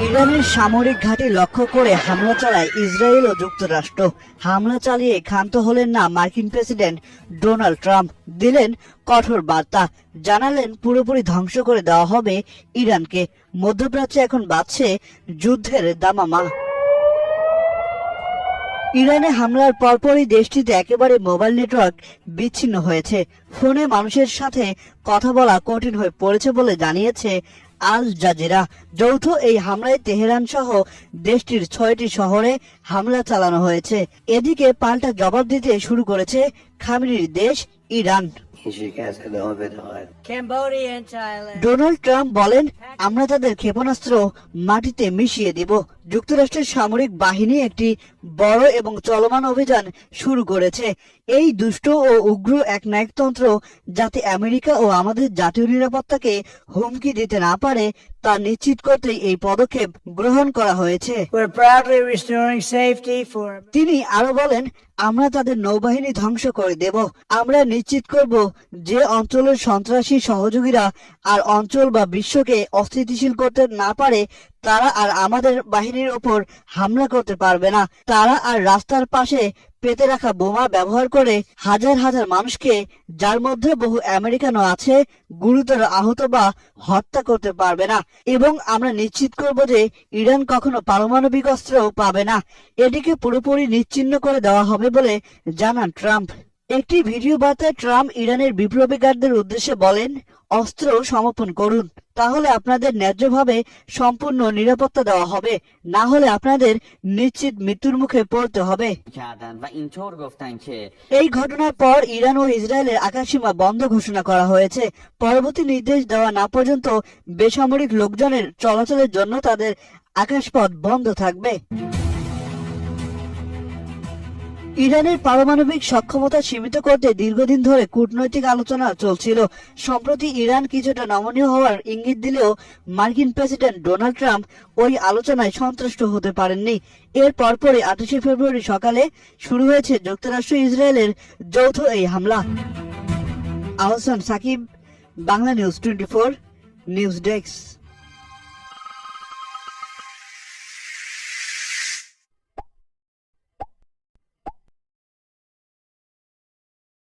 ইরানের সামরিক ঘাঁটি লক্ষ্য করে হামলা চালায় ইসরায়েল ও যুক্তরাষ্ট্র। হামলা চালিয়ে ক্ষান্ত হলেন না মার্কিন প্রেসিডেন্ট ডোনাল্ড ট্রাম্প, দিলেন কঠোর বার্তা, জানালেন পুরোপুরি ধ্বংস করে দেওয়া হবে ইরানকে। মধ্যপ্রাচ্যে এখন বাজছে যুদ্ধের দামামা। ইরানে হামলার পরপরই দেশটিতে একেবারে মোবাইল নেটওয়ার্ক বিচ্ছিন্ন হয়েছে। ফোনে মানুষের সাথে কথা বলা কঠিন হয়ে পড়েছে বলে জানিয়েছে আল জাজিরা। যৌথ এই হামলায় তেহরান সহ দেশটির 6টি শহরে হামলা চালানো হয়েছে। এদিকে পাল্টা জবাব দিতে শুরু করেছে খামেনির দেশ ইরান। ডোনাল্ড ট্রাম্প বলেন, আমরা তাদের ক্ষেপণাস্ত্র মাটিতে মিশিয়ে দিব। যুক্তরাষ্ট্রের সামরিক বাহিনী একটি বড় এবং চলমান অভিযান শুরু করেছে। এই দুষ্ট ও উগ্র এক নায়কতন্ত্র যাতে আমেরিকা ও আমাদের জাতীয় নিরাপত্তাকে হুমকি দিতে না পারে তা নিশ্চিত করতেই এই পদক্ষেপ গ্রহণ করা হয়েছে। তিনি আরো বলেন, আমরা তাদের নৌবাহিনী ধ্বংস করে দেব। আমরা নিশ্চিত করব যে অঞ্চলের সন্ত্রাসী সহযোগীরা আর অঞ্চল বা বিশ্বকে অস্থিতিশীল করতে না পারে তারা আর আমাদের বাহিনীর ওপর হামলা করতে পারবে না। তারা আর রাস্তার পাশে পেতে রাখা বোমা ব্যবহার করে হাজার হাজার মানুষকে, যার মধ্যে বহু আমেরিকানও আছে, গুরুতর আহত বা হত্যা করতে পারবে না। এবং আমরা নিশ্চিত করব যে ইরান কখনো পারমাণবিক অস্ত্র পাবে না। এটিকে পুরোপুরি নিশ্চিহ্ন করে দেওয়া হবে বলে জানান ট্রাম্প। একটি ভিডিও বার্তায় ট্রাম্প ইরানের বিপ্লবীকারদের উদ্দেশ্যে বলেন, অস্ত্র সমর্পণ করুন, তাহলে আপনাদের ন্যায্যভাবে সম্পূর্ণ নিরাপত্তা দেওয়া হবে, না হলে আপনাদের নিশ্চিত মৃত্যুর মুখে পড়তে হবে। এই ঘটনার পর ইরান ও ইসরায়েলের আকাশসীমা বন্ধ ঘোষণা করা হয়েছে। পরবর্তী নির্দেশ দেওয়া না পর্যন্ত বেসামরিক লোকজনের চলাচলের জন্য তাদের আকাশপথ বন্ধ থাকবে। ইরানের পারমাণবিক সক্ষমতা সীমিত করতে দীর্ঘদিন ধরে কূটনৈতিক আলোচনা চলছিল। সম্প্রতি ইরান কিছুটা নমনীয় হওয়ার ইঙ্গিত দিলেও মার্কিন প্রেসিডেন্ট ডোনাল্ড ট্রাম্প ওই আলোচনায় সন্তুষ্ট হতে পারেননি। এর পরপরই 28শে ফেব্রুয়ারি সকালে শুরু হয়েছে যুক্তরাষ্ট্র ইসরায়েলের যৌথ এই হামলা। Ahsan Sakib, Bangla news 24 news desk.